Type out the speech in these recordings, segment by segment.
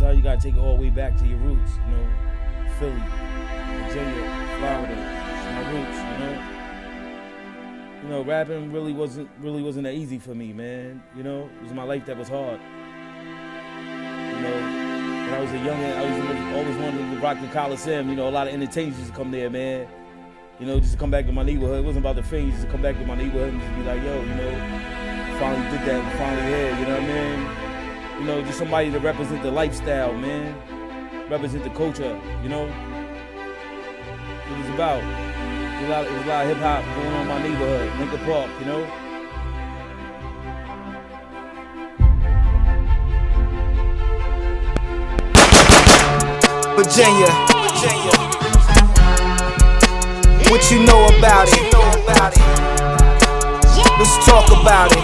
Sometimes you gotta take it all the way back to your roots, Philly, Virginia, Florida, it's my roots, rapping really wasn't that easy for me, man. It was my life that was hard. When I was a youngin', I was always wanted to rock the Coliseum. A lot of entertainers used to come there, man. Just to come back to my neighborhood. It wasn't about the fame, just to come back to my neighborhood and just be like, yo, finally did that, and finally here, you know what I mean? Just somebody to represent the lifestyle, man. Represent the culture, It was about. There was a lot of hip hop going on in my neighborhood, Lincoln Park, Virginia, what you know about it? Let's talk about it.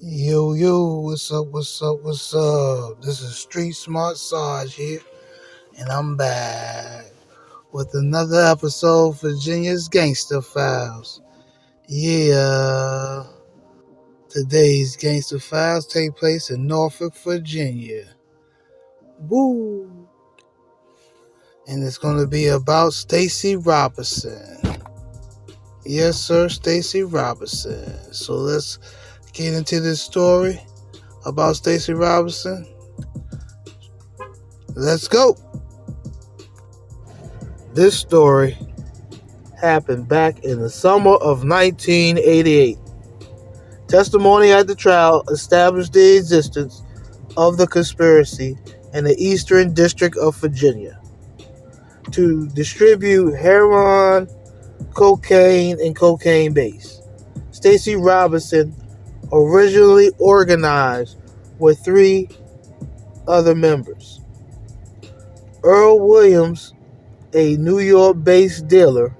Yo, what's up? This is Street Smart Sarge here, and I'm back with another episode of Virginia's Gangster Files. Yeah, today's Gangster Files take place in Norfolk, Virginia. Woo! And it's going to be about Stacy Robinson. Yes, sir, Stacy Robinson. So let's get into this story about Stacy Robinson. Let's go. This story happened back in the summer of 1988. Testimony at the trial established the existence of the conspiracy in the Eastern District of Virginia to distribute heroin, cocaine, and cocaine base. Stacy Robinson originally organized with 3 other members. Earl Williams, a New York-based dealer,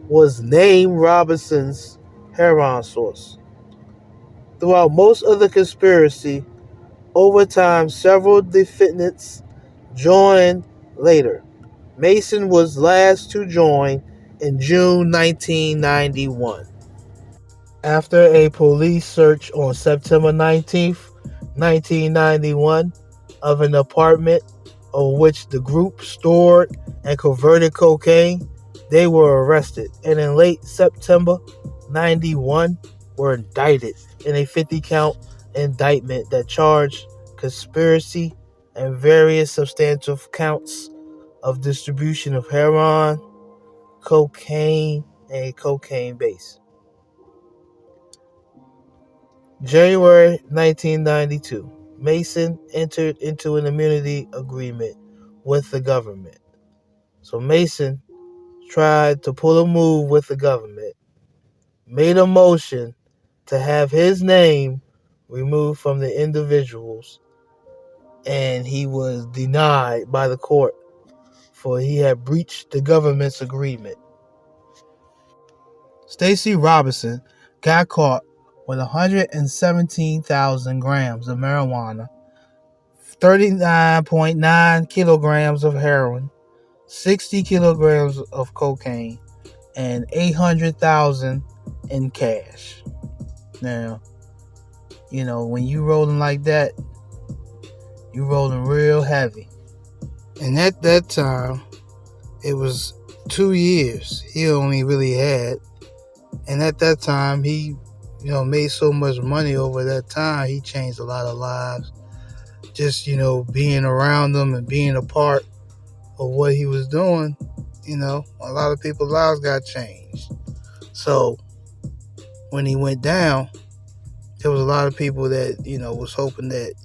was named Robinson's heroin source. Throughout most of the conspiracy, over time, several defendants joined later. Mason was last to join in June 1991. After a police search on September 19th, 1991, of an apartment of which the group stored and converted cocaine, they were arrested, and in late September 91 were indicted in a 50-count indictment that charged conspiracy and various substantive counts of distribution of heroin, cocaine, and cocaine base. January 1992, Mason entered into an immunity agreement with the government. So Mason tried to pull a move with the government, made a motion to have his name removed from the individuals, and he was denied by the court for he had breached the government's agreement. Stacy Robinson got caught with 117,000 grams of marijuana, 39.9 kilograms of heroin, 60 kilograms of cocaine, and 800,000 in cash. Now, when you rolling like that, you rolling real heavy. And at that time, it was 2 years he only really had. And at that time, he, made so much money over that time. He changed a lot of lives. Just, being around them and being a part of what he was doing, a lot of people's lives got changed. So when he went down, there was a lot of people that, was hoping that,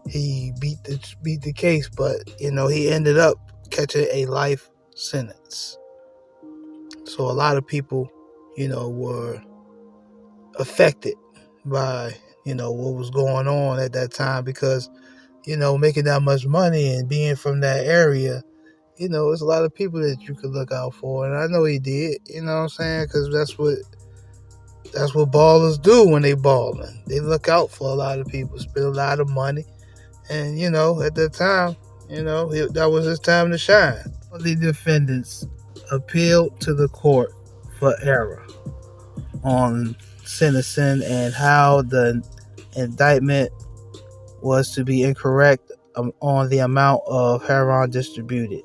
he beat the case, but, he ended up catching a life sentence. So a lot of people, were affected by, what was going on at that time because, making that much money and being from that area, there's a lot of people that you could look out for. And I know he did, you know what I'm saying? Because that's what ballers do when they balling. They look out for a lot of people, spend a lot of money. And, at that time, that was his time to shine. The defendants appealed to the court for error on sentencing and how the indictment was to be incorrect on the amount of heroin distributed.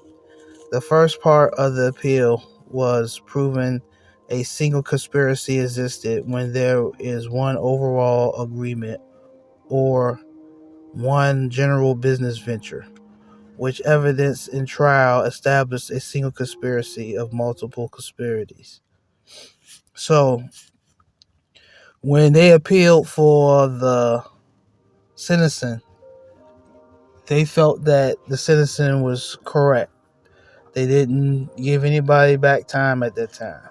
The first part of the appeal was proving a single conspiracy existed when there is one overall agreement or one general business venture, which evidence in trial established a single conspiracy of multiple conspiracies. So when they appealed for the sentencing, they felt that the sentencing was correct. They didn't give anybody back time at that time.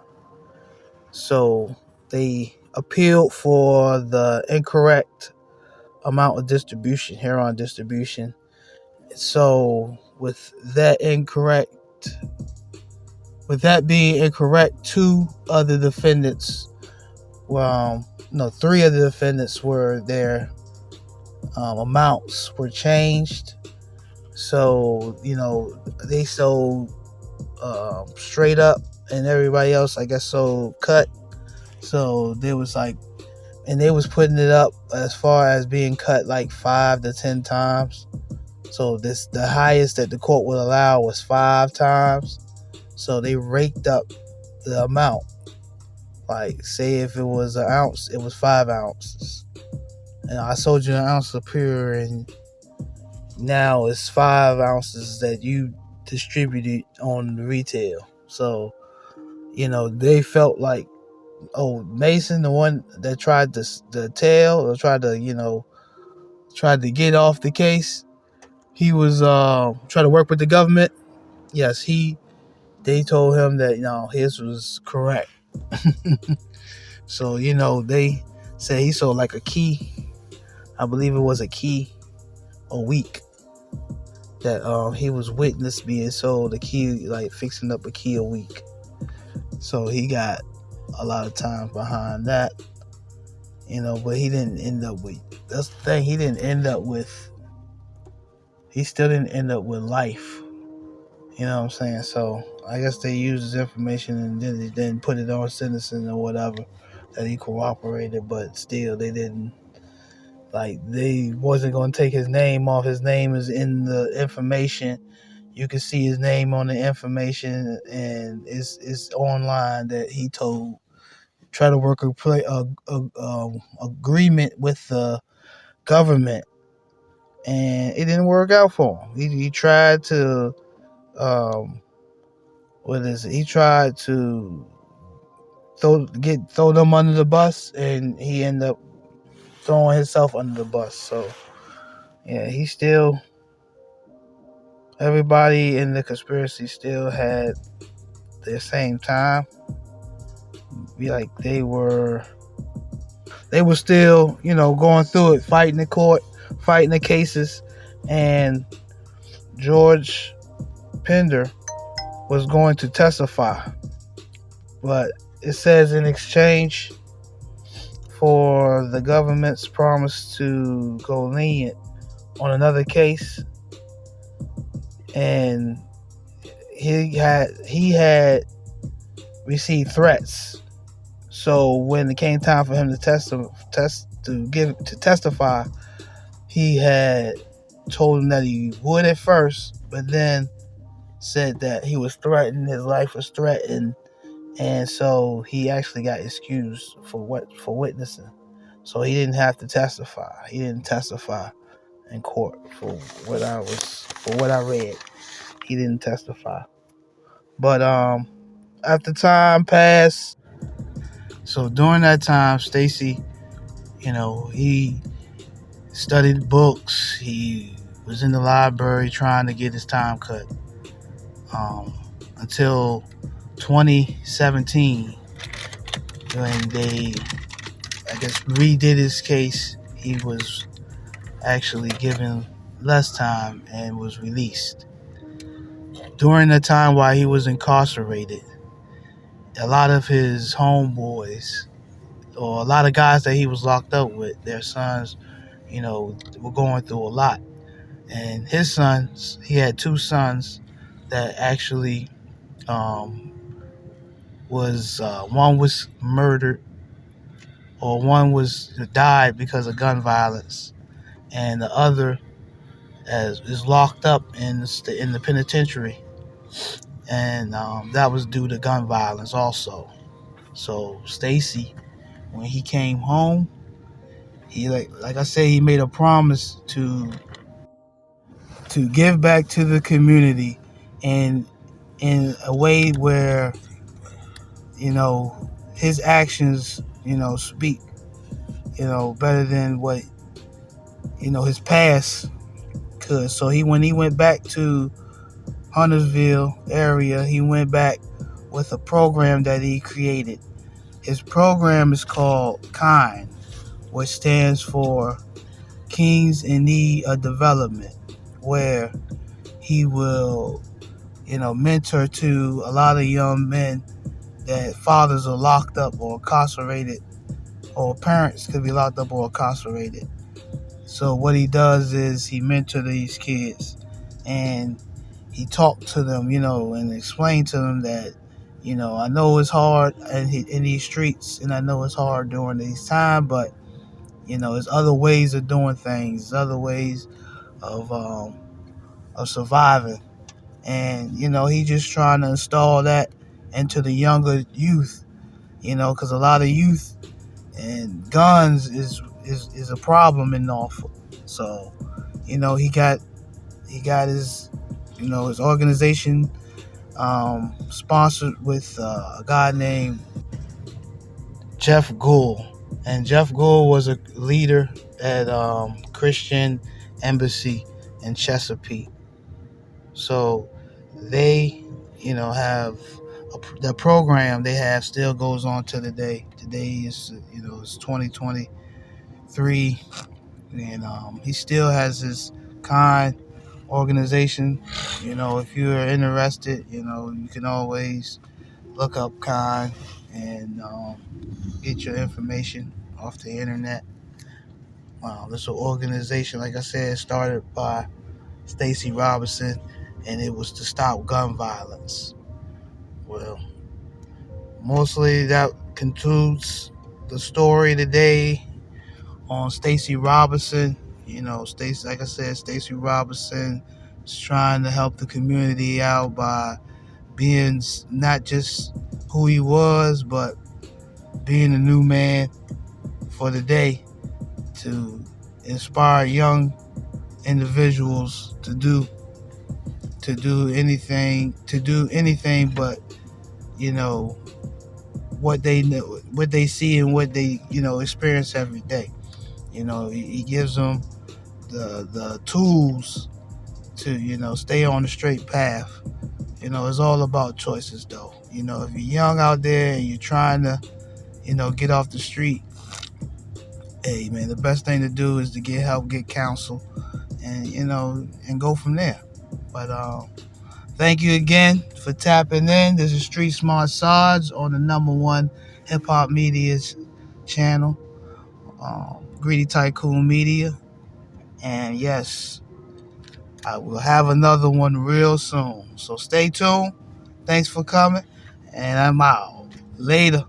So they appealed for the incorrect amount of distribution, heroin distribution. So with that being incorrect, two other defendants, three of the defendants were their amounts were changed. So, they sold straight up and everybody else, I guess, sold cut. So there was and they was putting it up as far as being cut like 5 to 10 times. So the highest that the court would allow was 5 times. So they raked up the amount. Like, say if it was an ounce, it was 5 ounces. And I sold you an ounce of pure, and now it's 5 ounces that you distributed on retail. So, they felt like, Mason, the one that tried to tell or tried to get off the case, he was trying to work with the government. Yes, they told him that his was correct. So they said he sold like a key. I believe it was a key a week that he was witness being sold a key, like fixing up a key a week. So he got a lot of time behind that, but he didn't end up with, that's the thing, he still didn't end up with life. You know what I'm saying? So I guess they used his information and then they didn't put it on sentencing or whatever, that he cooperated, but still they didn't, they wasn't going to take his name off. His name is in the information. You can see his name on the information, and it's online that he try to work a agreement with the government, and it didn't work out for him. He tried to he tried to throw them under the bus, and he ended up throwing himself under the bus. So yeah, everybody in the conspiracy still had their same time. They were still, going through it, fighting the court, fighting the cases, and George Pender was going to testify. But it says in exchange for the government's promise to go lenient on another case, and he had received threats. So when it came time for him to testify, he had told him that he would at first, but then said that he was threatened, his life was threatened, and so he actually got excused for witnessing. So he didn't have to testify. He didn't testify in court for what I read. He didn't testify. But after time passed, so during that time, Stacy, he studied books. He was in the library trying to get his time cut. Until 2017, when they, I guess, redid his case, he was actually given less time and was released. During the time while he was incarcerated, a lot of his homeboys, or a lot of guys that he was locked up with, their sons, were going through a lot. And his sons, he had 2 sons that actually um, was one was murdered or one was died because of gun violence, and the other is locked up in the penitentiary, and that was due to gun violence also. So Stacy, when he came home, he like I said, he made a promise to give back to the community, and in a way where his actions speak better than what his past could. So when he went back to Huntersville area, he went back with a program that he created. His program is called KIND, which stands for Kings in Need of Development, where he will mentor to a lot of young men that fathers are locked up or incarcerated, or parents could be locked up or incarcerated. So what he does is he mentor these kids, and he talked to them, and explained to them that, I know it's hard in these streets, and I know it's hard during these times, but there's other ways of doing things, other ways of surviving, and he just trying to install that into the younger youth, because a lot of youth and guns is a problem in Norfolk. So he got his organization sponsored with a guy named Jeff Gould, and Jeff Gould was a leader at Christian Embassy in Chesapeake. So they have the program they have still goes on to today. Today is it's 2023, and he still has his kind organization. If you're interested, you can always look up kind and get your information off the internet. This organization, like I said, started by Stacy Robinson, and it was to stop gun violence. Well, mostly that concludes the story today on Stacy Robinson. Stacy, like I said, Stacy Robinson is trying to help the community out by being not just who he was, but being a new man for the day to inspire young individuals to do anything but what they know, what they see, and what they experience every day. He gives them the tools to stay on the straight path. It's all about choices, though. If you're young out there and you're trying to get off the street, hey man, the best thing to do is to get help, get counsel, and and go from there. But thank you again for tapping in. This is Street Smart Sarge on the #1 hip hop media channel, Greedy Tycoon Media. And yes, I will have another one real soon. So stay tuned. Thanks for coming, and I'm out. Later.